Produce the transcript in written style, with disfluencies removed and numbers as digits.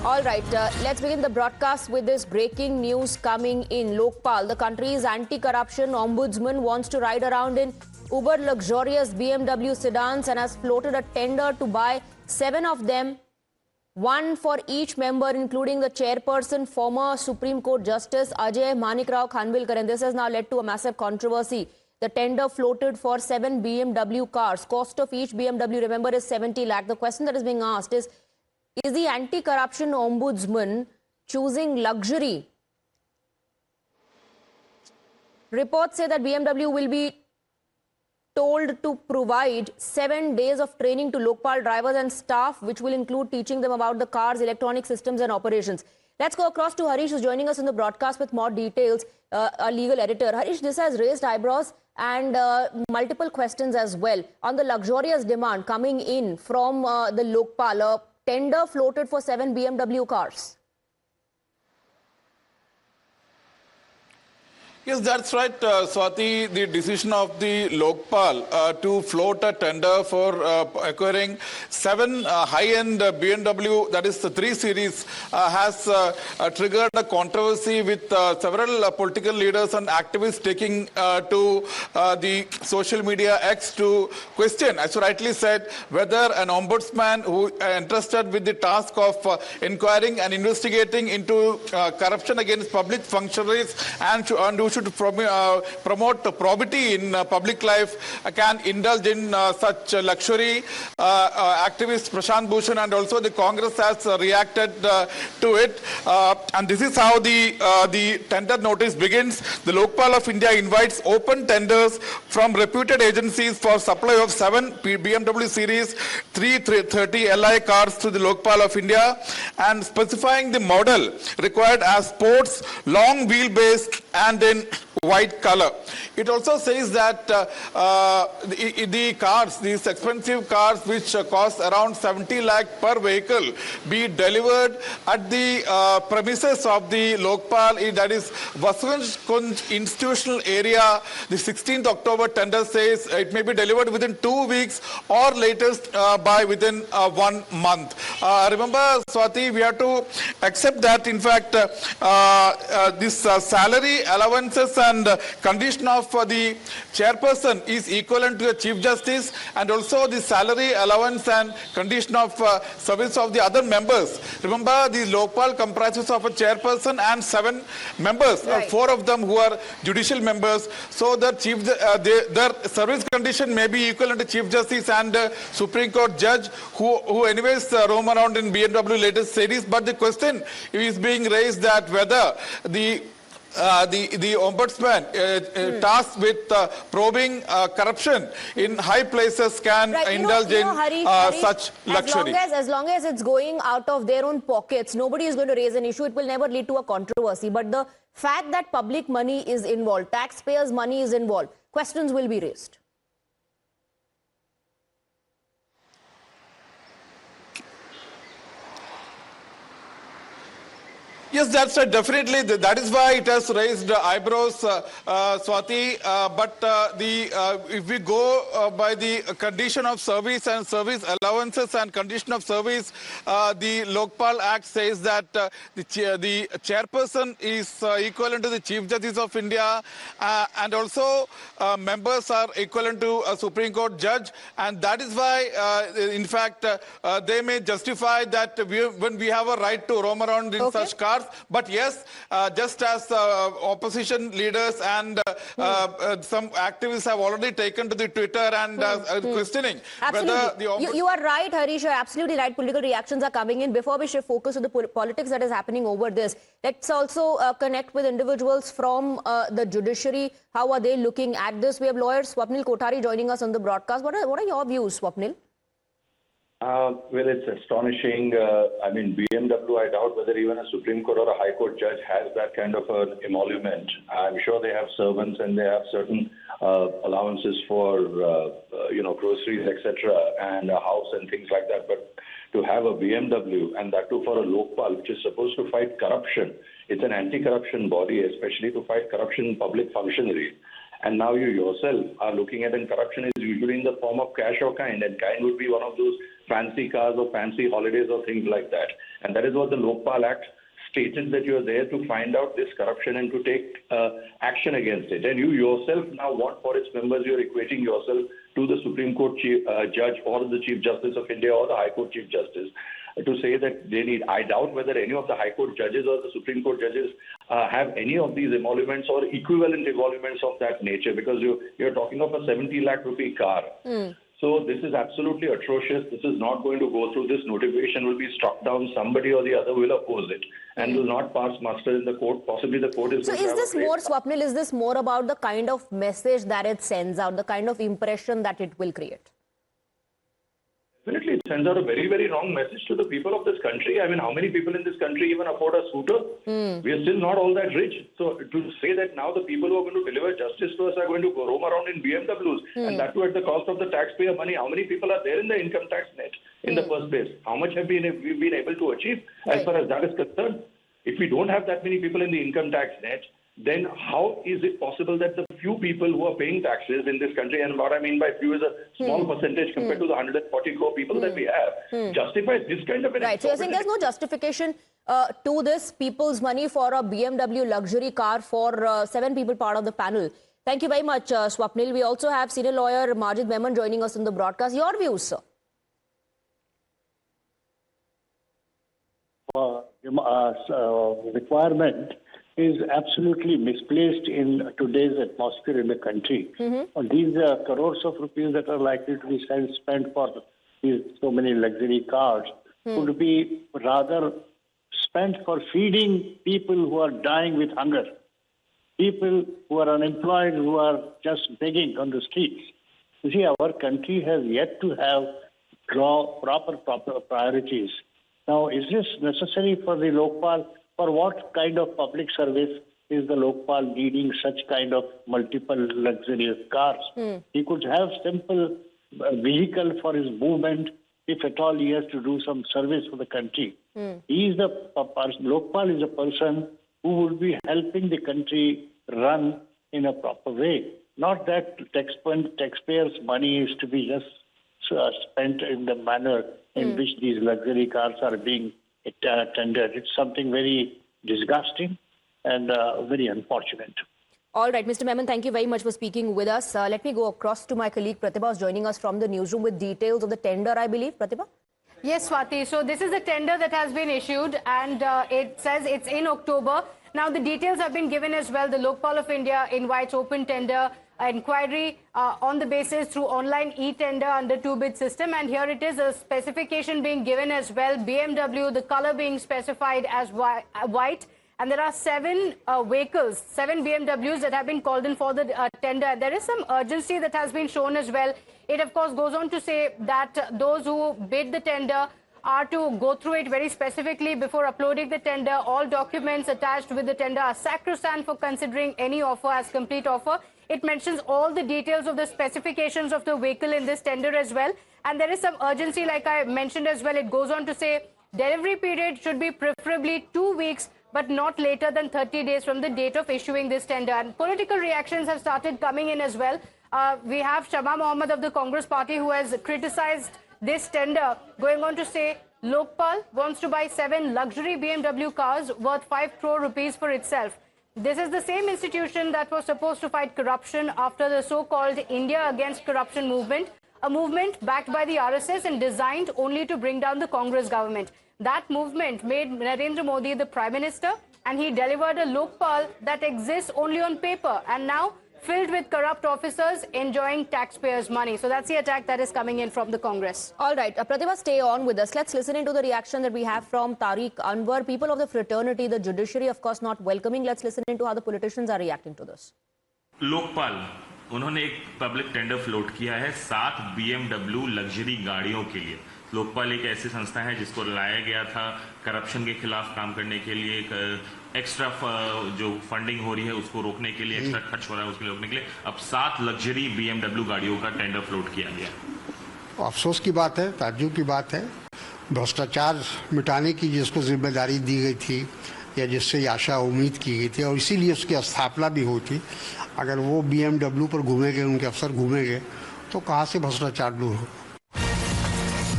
All right, let's begin the broadcast with this breaking news coming in. Lokpal, the country's anti-corruption ombudsman, wants to ride around in uber luxurious BMW sedans and has floated a tender to buy 7 of them, one for each member, including the chairperson, former Supreme Court Justice Ajay Manikrao Khanvilkar. And this has now led to a massive controversy. The tender floated for 7 BMW cars. Cost of each BMW, remember, is 70 lakh. The question that is being asked is the anti-corruption ombudsman choosing luxury? Reports say that BMW will be told to provide 7 days of training to Lokpal drivers and staff, which will include teaching them about the car's electronic systems and operations. Let's go across to Harish, who's joining us in the broadcast with more details, a legal editor. Harish, this has raised eyebrows and multiple questions as well on the luxurious demand coming in from the Lokpal. Tender floated for 7 BMW cars. Yes, that's right, Swati. The decision of the Lokpal to float a tender for acquiring 7 high-end BMW, that is the 3 Series, has triggered a controversy with several political leaders and activists taking to the social media X to question, as you rightly said, whether an ombudsman who entrusted with the task of inquiring and investigating into corruption against public functionaries and who should promote probity in public life can indulge in such luxury. Activist Prashant Bhushan and also the Congress has reacted to it. And this is how the tender notice begins. The Lokpal of India invites open tenders from reputed agencies for supply of 7 BMW Series 330 Li cars to the Lokpal of India and specifying the model required as sports, long wheelbase and in white color. It also says that the cars, these expensive cars which cost around 70 lakh per vehicle, be delivered at the premises of the Lokpal, that is Vasant Kunj institutional area. The 16th October tender says it may be delivered within 2 weeks or latest by within 1 month. Remember, Swati, we have to accept that in fact this salary allowances and condition of the chairperson is equivalent to the Chief Justice, and also the salary allowance and condition of service of the other members. Remember, the Lokpal comprises of a chairperson and 7 members, right. 4 of them who are judicial members. So the their service condition may be equivalent to Chief Justice and Supreme Court judge who anyways roam around in BMW latest series. But the question is being raised that whether the ombudsman tasked with probing corruption in high places can indulge in Harish, such luxury. As long as it's going out of their own pockets, nobody is going to raise an issue. It will never lead to a controversy. But the fact that public money is involved, taxpayers' money is involved, questions will be raised. Yes, that's right. Definitely. That is why it has raised eyebrows, Swati. But if we go by the condition of service and service allowances and condition of service, the Lokpal Act says that the chairperson is equivalent to the Chief Justice of India, and also members are equivalent to a Supreme Court judge. And that is why, in fact, they may justify that when we have a right to roam around in such cars. But yes, just as opposition leaders and some activists have already taken to the Twitter and questioning whether the you are right, Harish. You're absolutely right. Political reactions are coming in. Before we shift focus to the politics that is happening over this, let's also connect with individuals from the judiciary. How are they looking at this? We have lawyer Swapnil Kothari joining us on the broadcast. What are your views, Swapnil? Well, it's astonishing. I mean, BMW, I doubt whether even a Supreme Court or a High Court judge has that kind of an emolument. I'm sure they have servants and they have certain allowances for, groceries, etc., and a house and things like that. But to have a BMW, and that too for a Lokpal, which is supposed to fight corruption, it's an anti-corruption body, especially to fight corruption in public functionaries. And now you yourself are looking at, and corruption is usually in the form of cash or kind, and kind would be one of those fancy cars or fancy holidays or things like that. And that is what the Lokpal Act stated, that you are there to find out this corruption and to take action against it. And you yourself now want for its members, you're equating yourself to the Supreme Court judge or the Chief Justice of India or the High Court Chief Justice to say that they need. I doubt whether any of the High Court judges or the Supreme Court judges have any of these emoluments or equivalent emoluments of that nature, because you're talking of a 70 lakh rupee car. So this is absolutely atrocious. This is not going to go through. This notification will be struck down. Somebody or the other will oppose it and will not pass muster in the court. Possibly the court is... So is this more, Swapnil, is this more about the kind of message that it sends out, the kind of impression that it will create? Definitely, it sends out a very, very wrong message to the people of this country. I mean, how many people in this country even afford a scooter? We are still not all that rich. So to say that now the people who are going to deliver justice to us are going to go roam around in BMWs, and that too at the cost of the taxpayer money, how many people are there in the income tax net in the first place? How much have we been able to achieve as far as that is concerned? If we don't have that many people in the income tax net, then how is it possible that the few people who are paying taxes in this country, and what I mean by few is a small percentage compared to the 140 crore people that we have, justify this kind of an... Right, so you're saying there's no justification to this people's money for a BMW luxury car for 7 people part of the panel. Thank you very much, Swapnil. We also have senior lawyer Majid Memon joining us in the broadcast. Your views, sir? Requirement is absolutely misplaced in today's atmosphere in the country. These crores of rupees that are likely to be spent for these so many luxury cars could be rather spent for feeding people who are dying with hunger, people who are unemployed, who are just begging on the streets. You see, our country has yet to draw proper priorities. Now, is this necessary for the Lokpal? For what kind of public service is the Lokpal needing such kind of multiple luxurious cars? He could have simple vehicle for his movement if at all he has to do some service for the country. Lokpal is a person who would be helping the country run in a proper way. Not that taxpayers' money is to be just spent in the manner in which these luxury cars are being tendered. It's something very disgusting and very unfortunate. All right, Mr. Memon, thank you very much for speaking with us. Let me go across to my colleague Pratibha, who's joining us from the newsroom with details of the tender, I believe. Pratibha? Yes, Swati. So this is the tender that has been issued, and it says it's in October. Now, the details have been given as well. The Lokpal of India invites open tender inquiry on the basis through online e-tender under 2-bid system. And here it is, a specification being given as well. BMW, the color being specified as white. And there are 7 vehicles, 7 BMWs that have been called in for the tender. There is some urgency that has been shown as well. It, of course, goes on to say that those who bid the tender are to go through it very specifically before uploading the tender. All documents attached with the tender are sacrosanct for considering any offer as complete offer. It mentions all the details of the specifications of the vehicle in this tender as well. And there is some urgency, like I mentioned as well. It goes on to say delivery period should be preferably 2 weeks, but not later than 30 days from the date of issuing this tender. And political reactions have started coming in as well. We have Shama Mohammed of the Congress party who has criticized this tender, going on to say Lokpal wants to buy 7 luxury BMW cars worth 5 crore rupees for itself. This is the same institution that was supposed to fight corruption after the so-called India Against Corruption movement, a movement backed by the RSS and designed only to bring down the Congress government. That movement made Narendra Modi the Prime Minister, and he delivered a Lokpal that exists only on paper and now filled with corrupt officers enjoying taxpayers' money. So that's the attack that is coming in from the Congress. All right, Pratibha, stay on with us. Let's listen into the reaction that we have from Tariq Anwar. People of the fraternity, the judiciary, of course, not welcoming. Let's listen into how the politicians are reacting to this. Lokpal उन्होंने एक public tender float किया है 7 BMW luxury गाड़ियों के लिए। लोकपाल एक ऐसी संस्था है जिसको लाया गया था करप्शन के खिलाफ काम करने के लिए, एक एक्स्ट्रा जो फंडिंग हो रही है उसको रोकने के लिए, एक्स्ट्रा खर्च हो रहा है उसके रोकने के लिए अब 7 लग्जरी BMW गाड़ियों का टेंडर फ्लोट किया गया। अफसोस की बात है, ताज्जुब की बात है। भ्रष्टाचार मिटाने की जिसको जिम्मेदारी दी गई थी या जिससे आशा उम्मीद की गई थी और इसीलिए उसकी स्थापना भी हुई थी, अगर वो BMW पर घूमेंगे, उनके अफसर घूमेंगे तो कहाँ से भ्रष्टाचार दूर हो।